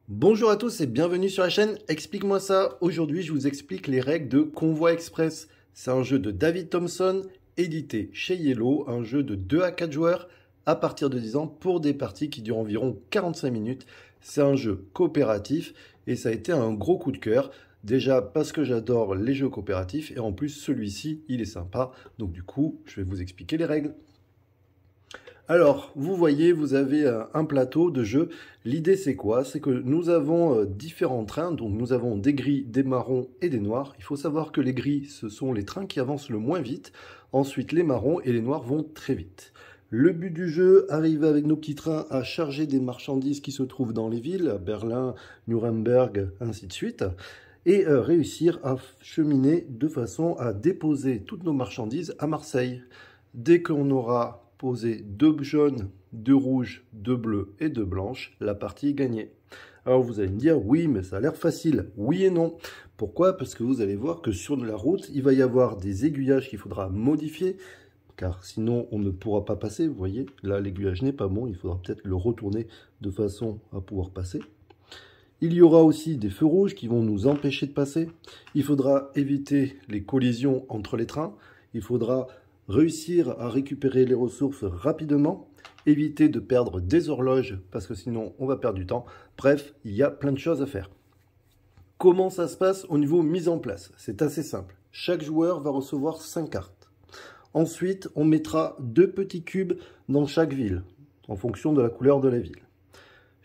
Bonjour à tous et bienvenue sur la chaîne Explique-moi ça. Aujourd'hui, je vous explique les règles de Convoi Express. C'est un jeu de David Thompson, édité chez Yellow, un jeu de 2 à 4 joueurs à partir de 10 ans pour des parties qui durent environ 45 minutes. C'est un jeu coopératif et ça a été un gros coup de cœur. Déjà parce que j'adore les jeux coopératifs et en plus celui-ci, il est sympa. Donc du coup, je vais vous expliquer les règles. Alors, vous voyez, vous avez un plateau de jeu. L'idée, c'est quoi? C'est que nous avons différents trains. Donc, nous avons des gris, des marrons et des noirs. Il faut savoir que les gris, ce sont les trains qui avancent le moins vite. Ensuite, les marrons et les noirs vont très vite. Le but du jeu, arriver avec nos petits trains à charger des marchandises qui se trouvent dans les villes, Berlin, Nuremberg, ainsi de suite, et réussir à cheminer de façon à déposer toutes nos marchandises à Marseille. Dès qu'on aura posé 2 jaunes, 2 rouges, 2 bleus et 2 blanches, la partie est gagnée. Alors vous allez me dire, oui, mais ça a l'air facile. Oui et non. Pourquoi? Parce que vous allez voir que sur la route, il va y avoir des aiguillages qu'il faudra modifier, car sinon on ne pourra pas passer. Vous voyez, là l'aiguillage n'est pas bon, il faudra peut-être le retourner de façon à pouvoir passer. Il y aura aussi des feux rouges qui vont nous empêcher de passer. Il faudra éviter les collisions entre les trains. Il faudra réussir à récupérer les ressources rapidement, éviter de perdre des horloges parce que sinon on va perdre du temps. Bref, il y a plein de choses à faire. Comment ça se passe au niveau mise en place? C'est assez simple. Chaque joueur va recevoir 5 cartes. Ensuite, on mettra 2 petits cubes dans chaque ville, en fonction de la couleur de la ville.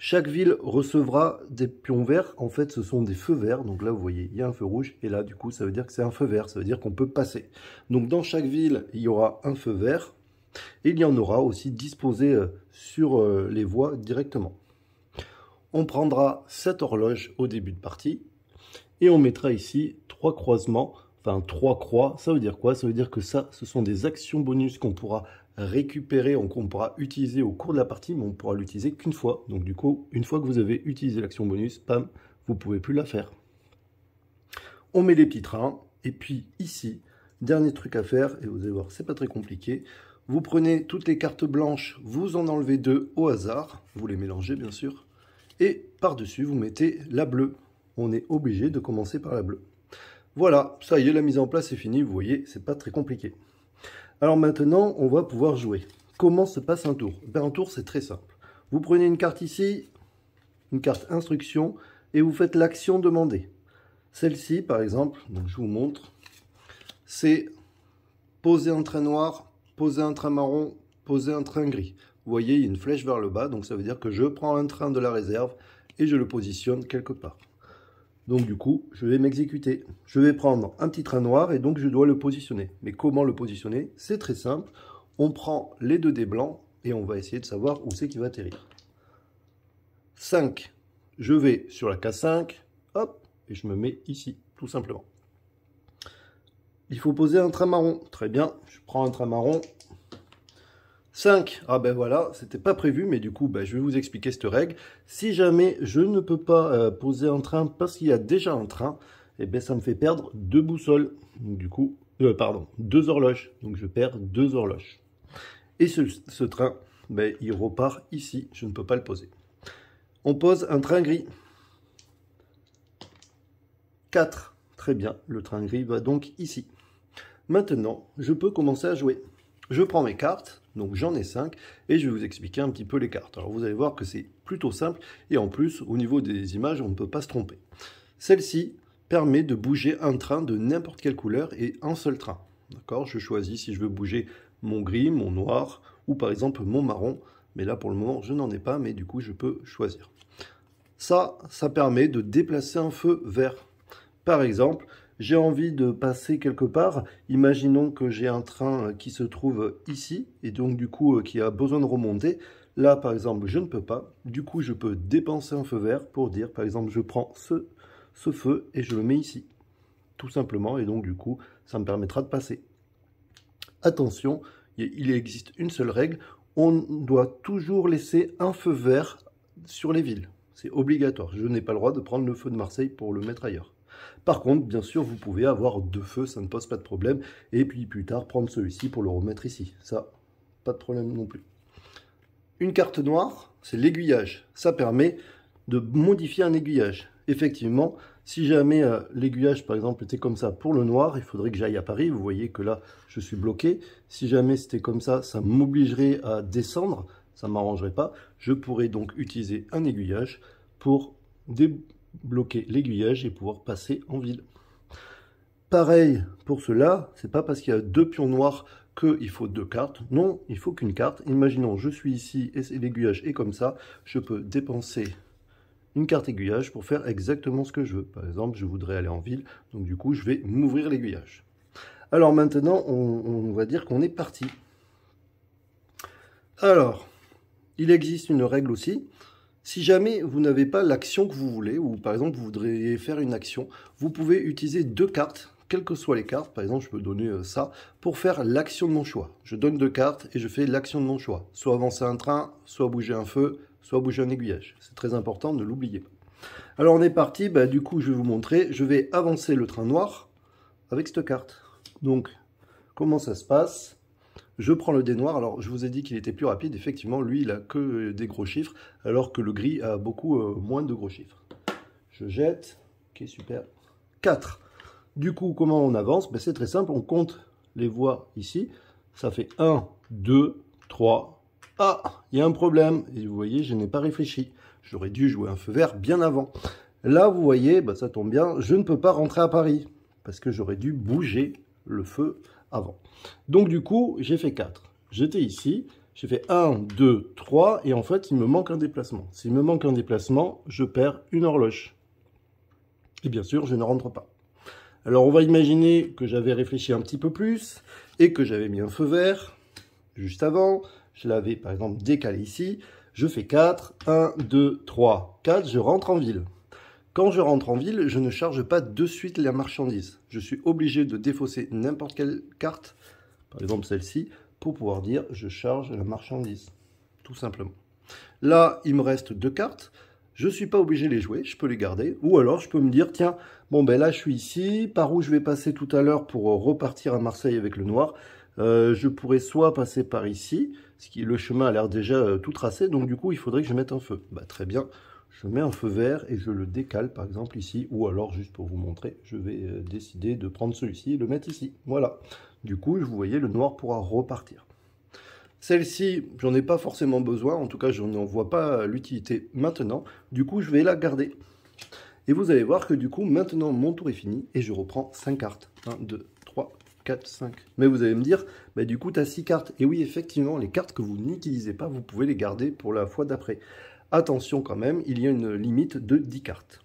Chaque ville recevra des pions verts. En fait, ce sont des feux verts. Donc là, vous voyez, il y a un feu rouge. Et là, du coup, ça veut dire que c'est un feu vert. Ça veut dire qu'on peut passer. Donc dans chaque ville, il y aura un feu vert. Et il y en aura aussi disposés sur les voies directement. On prendra 7 horloges au début de partie. Et on mettra ici 3 croisements. Enfin, 3 croix. Ça veut dire quoi? Ça veut dire que ça, ce sont des actions bonus qu'on pourra récupérer, qu'on pourra utiliser au cours de la partie, mais on ne pourra l'utiliser qu'une fois. Donc du coup, une fois que vous avez utilisé l'action bonus, pam, vous ne pouvez plus la faire. On met les petits trains, et puis ici, dernier truc à faire, et vous allez voir, c'est pas très compliqué. Vous prenez toutes les cartes blanches, vous en enlevez 2 au hasard, vous les mélangez bien sûr, et par-dessus, vous mettez la bleue. On est obligé de commencer par la bleue. Voilà, ça y est, la mise en place est finie, vous voyez, c'est pas très compliqué. Alors maintenant, on va pouvoir jouer. Comment se passe un tour? Un tour, c'est très simple. Vous prenez une carte ici, une carte instruction, et vous faites l'action demandée. Celle-ci, par exemple, donc je vous montre, c'est poser un train noir, poser un train marron, poser un train gris. Vous voyez, il y a une flèche vers le bas, donc ça veut dire que je prends un train de la réserve et je le positionne quelque part. Donc du coup, je vais m'exécuter. Je vais prendre un petit train noir et donc je dois le positionner. Mais comment le positionner? C'est très simple. On prend les 2 dés blancs et on va essayer de savoir où c'est qu'il va atterrir. 5. Je vais sur la case 5, hop, et je me mets ici, tout simplement. Il faut poser un train marron. Très bien, je prends un train marron. 5, ah ben voilà, c'était pas prévu, mais du coup, je vais vous expliquer cette règle. Si jamais je ne peux pas poser un train parce qu'il y a déjà un train, eh ben ça me fait perdre 2 boussoles. Donc du coup, pardon, 2 horloges. Donc je perds 2 horloges. Et ce train, il repart ici, je ne peux pas le poser. On pose un train gris. 4, très bien, le train gris va donc ici. Maintenant, je peux commencer à jouer. Je prends mes cartes, donc j'en ai 5, et je vais vous expliquer un petit peu les cartes. Alors vous allez voir que c'est plutôt simple, et en plus, au niveau des images, on ne peut pas se tromper. Celle-ci permet de bouger un train de n'importe quelle couleur et un seul train. D'accord? Je choisis si je veux bouger mon gris, mon noir, ou par exemple mon marron, mais là pour le moment je n'en ai pas, mais du coup je peux choisir. Ça permet de déplacer un feu vert. Par exemple, j'ai envie de passer quelque part. Imaginons que j'ai un train qui se trouve ici et donc du coup qui a besoin de remonter. Là, par exemple, je ne peux pas. Du coup, je peux dépenser un feu vert pour dire, par exemple, je prends ce feu et je le mets ici. Tout simplement. Et donc, du coup, ça me permettra de passer. Attention, il existe une seule règle. On doit toujours laisser un feu vert sur les villes. C'est obligatoire. Je n'ai pas le droit de prendre le feu de Marseille pour le mettre ailleurs. Par contre, bien sûr, vous pouvez avoir 2 feux, ça ne pose pas de problème. Et puis plus tard, prendre celui-ci pour le remettre ici. Ça, pas de problème non plus. Une carte noire, c'est l'aiguillage. Ça permet de modifier un aiguillage. Effectivement, si jamais l'aiguillage, par exemple, était comme ça pour le noir, il faudrait que j'aille à Paris. Vous voyez que là, je suis bloqué. Si jamais c'était comme ça m'obligerait à descendre. Ça ne m'arrangerait pas. Je pourrais donc utiliser un aiguillage pour débloquer l'aiguillage et pouvoir passer en ville. Pareil pour cela, c'est pas parce qu'il y a deux pions noirs qu'il faut deux cartes. Non, il faut qu'une carte. Imaginons, je suis ici et l'aiguillage est comme ça. Je peux dépenser une carte aiguillage pour faire exactement ce que je veux. Par exemple, je voudrais aller en ville, donc du coup, je vais m'ouvrir l'aiguillage. Alors maintenant, on va dire qu'on est parti. Alors, il existe une règle aussi. Si jamais vous n'avez pas l'action que vous voulez, ou par exemple, vous voudriez faire une action, vous pouvez utiliser deux cartes, quelles que soient les cartes. Par exemple, je peux donner ça, pour faire l'action de mon choix. Je donne deux cartes et je fais l'action de mon choix. Soit avancer un train, soit bouger un feu, soit bouger un aiguillage. C'est très important, ne l'oubliez pas. Alors on est parti, du coup je vais vous montrer. Je vais avancer le train noir avec cette carte. Donc, comment ça se passe? Je prends le dé noir. Alors je vous ai dit qu'il était plus rapide. Effectivement, lui il a que des gros chiffres, alors que le gris a beaucoup moins de gros chiffres. Je jette. Ok, super. 4. Du coup, comment on avance? C'est très simple, on compte les voies ici. Ça fait 1, 2, 3. Ah, il y a un problème. Et vous voyez, je n'ai pas réfléchi. J'aurais dû jouer un feu vert bien avant. Là, vous voyez, ça tombe bien, je ne peux pas rentrer à Paris. Parce que j'aurais dû bouger le feu avant. Donc du coup, j'ai fait 4. J'étais ici, j'ai fait 1, 2, 3. Et en fait, il me manque un déplacement. S'il me manque un déplacement, je perds une horloge. Et bien sûr, je ne rentre pas. Alors, on va imaginer que j'avais réfléchi un petit peu plus et que j'avais mis un feu vert juste avant. Je l'avais, par exemple, décalé ici. Je fais 4, 1, 2, 3, 4, je rentre en ville. Quand je rentre en ville, je ne charge pas de suite la marchandise. Je suis obligé de défausser n'importe quelle carte, par exemple celle-ci, pour pouvoir dire je charge la marchandise, tout simplement. Là, il me reste deux cartes. Je ne suis pas obligé de les jouer, je peux les garder. Ou alors, je peux me dire, tiens, bon, là, je suis ici. Par où je vais passer tout à l'heure pour repartir à Marseille avec le noir? Je pourrais soit passer par ici, le chemin a l'air déjà tout tracé. Donc, du coup, il faudrait que je mette un feu. Très bien, je mets un feu vert et je le décale, par exemple, ici. Ou alors, juste pour vous montrer, je vais décider de prendre celui-ci et le mettre ici. Voilà. Du coup, vous voyez, le noir pourra repartir. Celle-ci, j'en ai pas forcément besoin, en tout cas je n'en vois pas l'utilité maintenant, du coup je vais la garder. Et vous allez voir que du coup maintenant mon tour est fini et je reprends 5 cartes. 1, 2, 3, 4, 5. Mais vous allez me dire, du coup tu as 6 cartes. Et oui effectivement, les cartes que vous n'utilisez pas, vous pouvez les garder pour la fois d'après. Attention quand même, il y a une limite de 10 cartes.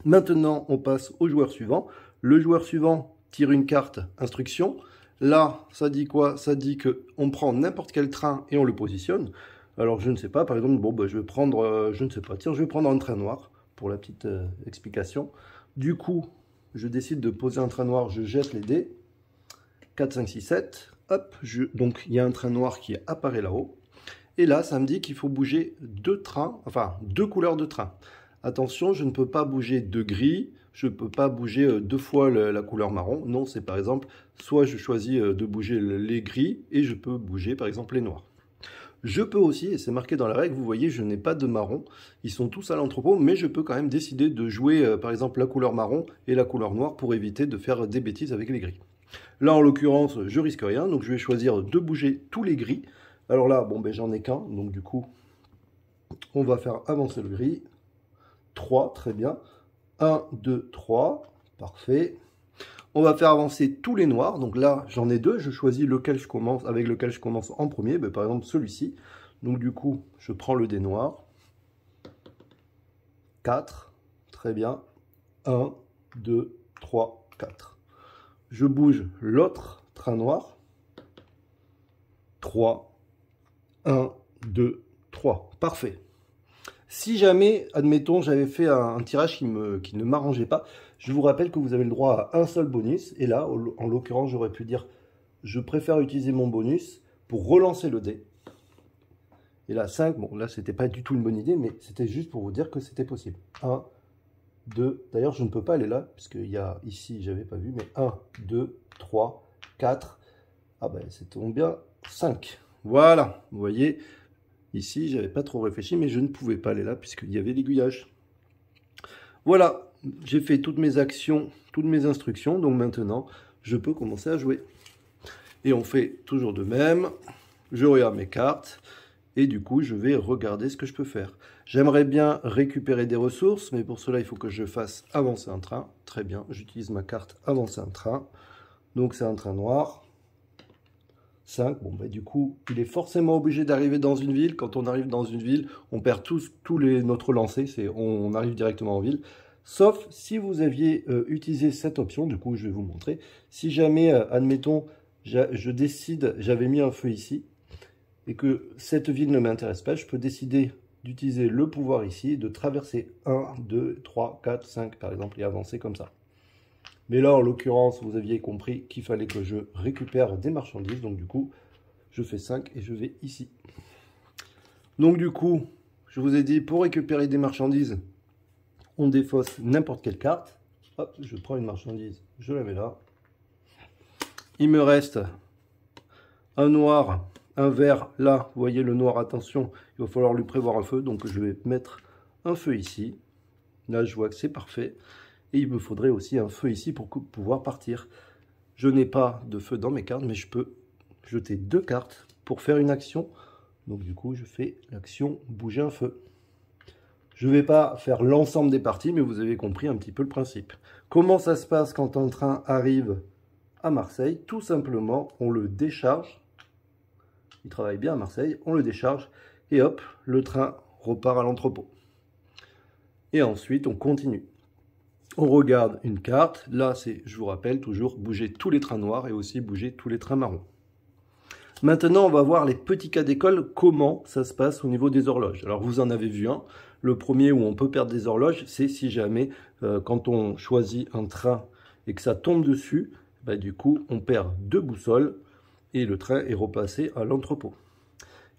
Maintenant on passe au joueur suivant. Le joueur suivant tire une carte instruction. Là, ça dit quoi? Ça dit qu'on prend n'importe quel train et on le positionne. Alors, je ne sais pas, par exemple, je vais prendre, je ne sais pas, tiens, je vais prendre un train noir, pour la petite explication. Du coup, je décide de poser un train noir, je jette les dés. 4, 5, 6, 7. Hop, donc il y a un train noir qui apparaît là-haut. Et là, ça me dit qu'il faut bouger deux trains, enfin, deux couleurs de train. Attention, je ne peux pas bouger de gris, je ne peux pas bouger deux fois la couleur marron. Non, c'est par exemple, soit je choisis de bouger les gris et je peux bouger par exemple les noirs. Je peux aussi, et c'est marqué dans la règle, vous voyez, je n'ai pas de marron. Ils sont tous à l'entrepôt, mais je peux quand même décider de jouer par exemple la couleur marron et la couleur noire pour éviter de faire des bêtises avec les gris. Là, en l'occurrence, je risque rien, donc je vais choisir de bouger tous les gris. Alors là, j'en ai qu'un, donc du coup, on va faire avancer le gris. 3, très bien. 1, 2, 3, parfait. On va faire avancer tous les noirs. Donc là, j'en ai deux. Je choisis avec lequel je commence en premier. Par exemple, celui-ci. Donc du coup, je prends le dé noir. 4, très bien. 1, 2, 3, 4. Je bouge l'autre train noir. 3, 1, 2, 3. Parfait. Si jamais, admettons, j'avais fait un tirage qui ne m'arrangeait pas, je vous rappelle que vous avez le droit à un seul bonus. Et là, en l'occurrence, j'aurais pu dire, je préfère utiliser mon bonus pour relancer le dé. Et là, 5, là, c'était pas du tout une bonne idée, mais c'était juste pour vous dire que c'était possible. 1, 2, d'ailleurs, je ne peux pas aller là, puisqu'il y a ici, j'avais pas vu, mais 1, 2, 3, 4, c'est tombé bien, 5. Voilà, vous voyez, Ici, j'avais pas trop réfléchi, mais je ne pouvais pas aller là puisqu'il y avait l'aiguillage. Voilà, j'ai fait toutes mes actions, toutes mes instructions, donc maintenant, je peux commencer à jouer. Et on fait toujours de même. Je regarde mes cartes et du coup, je vais regarder ce que je peux faire. J'aimerais bien récupérer des ressources, mais pour cela, il faut que je fasse avancer un train. Très bien, j'utilise ma carte avancer un train. Donc, c'est un train noir. 5. Bon, bah, du coup, il est forcément obligé d'arriver dans une ville. Quand on arrive dans une ville, on perd notre lancer. On arrive directement en ville. Sauf si vous aviez utilisé cette option. Du coup, je vais vous montrer. Si jamais, admettons, je décide, j'avais mis un feu ici, et que cette ville ne m'intéresse pas, je peux décider d'utiliser le pouvoir ici, de traverser 1, 2, 3, 4, 5 par exemple, et avancer comme ça. Mais là, en l'occurrence, vous aviez compris qu'il fallait que je récupère des marchandises, donc du coup, je fais 5 et je vais ici. Donc du coup, je vous ai dit, pour récupérer des marchandises, on défausse n'importe quelle carte. Hop, je prends une marchandise, je la mets là. Il me reste un noir, un vert là. Vous voyez le noir, attention, il va falloir lui prévoir un feu. Donc je vais mettre un feu ici. Là, je vois que c'est parfait. Et il me faudrait aussi un feu ici pour pouvoir partir. Je n'ai pas de feu dans mes cartes, mais je peux jeter 2 cartes pour faire une action. Donc du coup, je fais l'action bouger un feu. Je ne vais pas faire l'ensemble des parties, mais vous avez compris un petit peu le principe. Comment ça se passe quand un train arrive à Marseille? Tout simplement, on le décharge. Il travaille bien à Marseille, on le décharge et hop, le train repart à l'entrepôt. Et ensuite, on continue. On regarde une carte. Là, c'est, je vous rappelle, toujours bouger tous les trains noirs et aussi bouger tous les trains marrons. Maintenant, on va voir les petits cas d'école, comment ça se passe au niveau des horloges. Alors, vous en avez vu un. Le premier où on peut perdre des horloges, c'est si jamais, quand on choisit un train et que ça tombe dessus, bah, du coup, on perd 2 boussoles et le train est repassé à l'entrepôt.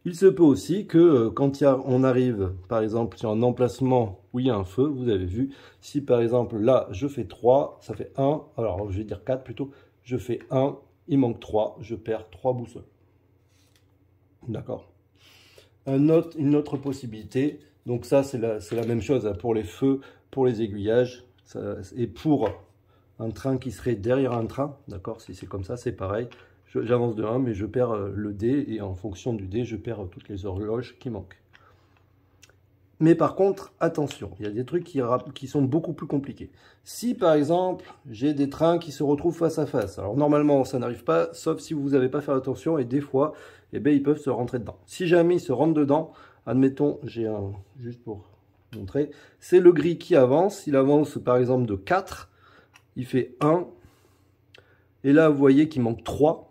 Il se peut aussi que quand on arrive, par exemple, sur un emplacement où il y a un feu, vous avez vu, si par exemple là, je fais 3, ça fait 1, alors je vais dire 4 plutôt, je fais 1, il manque 3, je perds 3 boussoles. D'accord. Une autre possibilité, donc ça c'est la même chose hein, pour les feux, pour les aiguillages, et pour un train qui serait derrière un train, d'accord, si c'est comme ça, c'est pareil. J'avance de 1, mais je perds le dé, et en fonction du dé, je perds toutes les horloges qui manquent. Mais par contre, attention, il y a des trucs qui sont beaucoup plus compliqués. Si par exemple, j'ai des trains qui se retrouvent face à face, alors normalement ça n'arrive pas, sauf si vous n'avez pas fait attention, et des fois, eh bien, ils peuvent se rentrer dedans. Si jamais ils se rentrent dedans, admettons, j'ai un, juste pour montrer, c'est le gris qui avance, il avance par exemple de 4, il fait 1, et là vous voyez qu'il manque 3.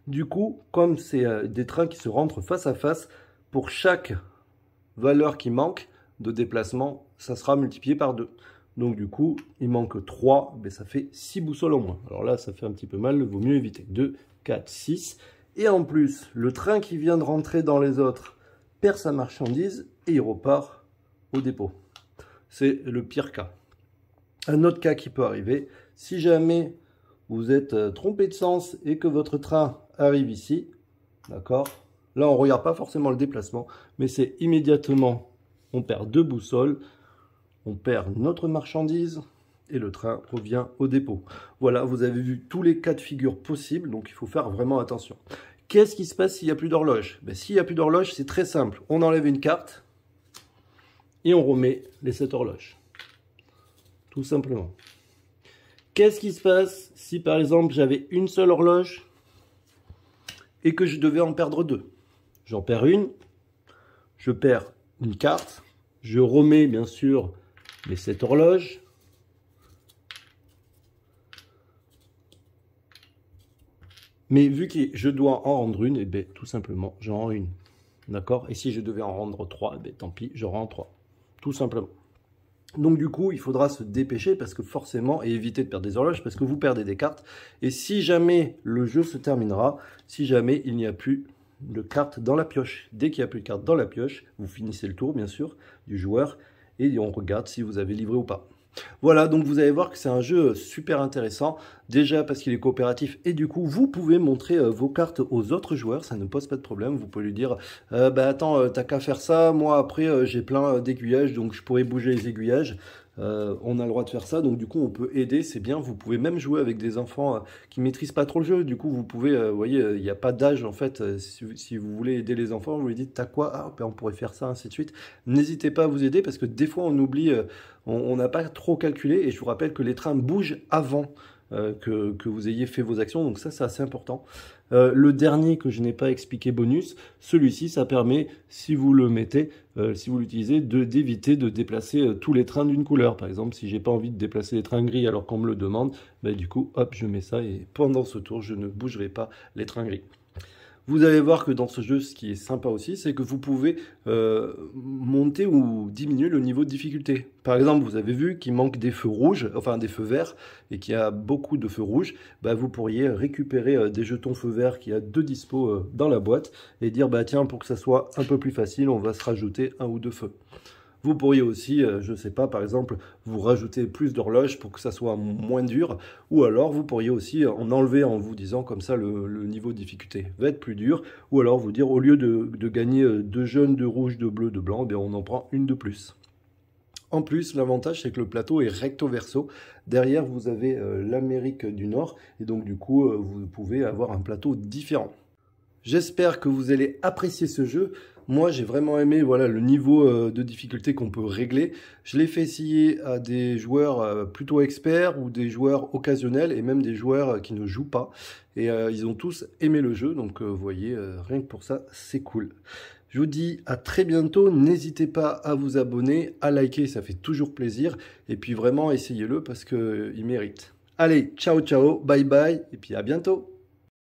Du coup, comme c'est des trains qui se rentrent face à face, pour chaque valeur qui manque de déplacement, ça sera multiplié par 2. Donc du coup, il manque 3, ben ça fait 6 boussoles en moins. Alors là, ça fait un petit peu mal, il vaut mieux éviter. 2, 4, 6. Et en plus, le train qui vient de rentrer dans les autres perd sa marchandise et il repart au dépôt. C'est le pire cas. Un autre cas qui peut arriver, si jamais vous êtes trompé de sens et que votre train arrive ici, d'accord? Là, on ne regarde pas forcément le déplacement, mais c'est immédiatement, on perd 2 boussoles, on perd notre marchandise et le train revient au dépôt. Voilà, vous avez vu tous les cas de figure possibles, donc il faut faire vraiment attention. Qu'est-ce qui se passe s'il n'y a plus d'horloge? Ben, s'il n'y a plus d'horloge, c'est très simple. On enlève une carte et on remet les 7 horloges. Tout simplement. Qu'est-ce qui se passe si par exemple j'avais une seule horloge et que je devais en perdre 2? J'en perds une, je perds une carte, je remets bien sûr les 7 horloges. Mais vu que je dois en rendre une, et bien tout simplement j'en rends une. D'accord? Et si je devais en rendre 3, ben tant pis, je rends 3. Tout simplement. Donc du coup, il faudra se dépêcher parce que forcément, et éviter de perdre des horloges parce que vous perdez des cartes. Et si jamais le jeu se terminera, si jamais il n'y a plus de cartes dans la pioche. Dès qu'il n'y a plus de cartes dans la pioche, vous finissez le tour bien sûr du joueur et on regarde si vous avez livré ou pas. Voilà, donc vous allez voir que c'est un jeu super intéressant, déjà parce qu'il est coopératif et du coup vous pouvez montrer vos cartes aux autres joueurs, ça ne pose pas de problème, vous pouvez lui dire bah attends, t'as qu'à faire ça, moi après j'ai plein d'aiguillages donc je pourrais bouger les aiguillages. On a le droit de faire ça, donc du coup on peut aider, c'est bien, vous pouvez même jouer avec des enfants qui maîtrisent pas trop le jeu, du coup vous pouvez, vous voyez, il n'y a pas d'âge en fait, si vous voulez aider les enfants, vous lui dites t'as quoi, ah ben on pourrait faire ça, ainsi de suite. N'hésitez pas à vous aider parce que des fois on oublie, on n'a pas trop calculé et je vous rappelle que les trains bougent avant que vous ayez fait vos actions, donc ça c'est assez important. Le dernier que je n'ai pas expliqué bonus, celui-ci ça permet, si vous le mettez, si vous l'utilisez, d'éviter de déplacer tous les trains d'une couleur. Par exemple, si j'ai pas envie de déplacer les trains gris alors qu'on me le demande, bah, du coup hop je mets ça et pendant ce tour je ne bougerai pas les trains gris. Vous allez voir que dans ce jeu, ce qui est sympa aussi, c'est que vous pouvez monter ou diminuer le niveau de difficulté. Par exemple, vous avez vu qu'il manque des feux rouges, enfin des feux verts, et qu'il y a beaucoup de feux rouges. Bah, vous pourriez récupérer des jetons feux verts qu'il y a de dispo dans la boîte et dire, bah tiens, pour que ça soit un peu plus facile, on va se rajouter un ou deux feux. Vous pourriez aussi, je ne sais pas, par exemple, vous rajouter plus d'horloges pour que ça soit moins dur. Ou alors, vous pourriez aussi en enlever en vous disant comme ça le niveau de difficulté va être plus dur. Ou alors vous dire, au lieu de gagner 2 jaunes, 2 rouges, 2 bleus, 2 blancs, eh bien, on en prend une de plus. En plus, l'avantage, c'est que le plateau est recto verso. Derrière, vous avez l'Amérique du Nord. Et donc, du coup, vous pouvez avoir un plateau différent. J'espère que vous allez apprécier ce jeu. Moi, j'ai vraiment aimé voilà, le niveau de difficulté qu'on peut régler. Je l'ai fait essayer à des joueurs plutôt experts ou des joueurs occasionnels et même des joueurs qui ne jouent pas. Et ils ont tous aimé le jeu. Donc, vous voyez, rien que pour ça, c'est cool. Je vous dis à très bientôt. N'hésitez pas à vous abonner, à liker, ça fait toujours plaisir. Et puis vraiment, essayez-le parce qu'il mérite. Allez, ciao, ciao, bye bye, et puis à bientôt.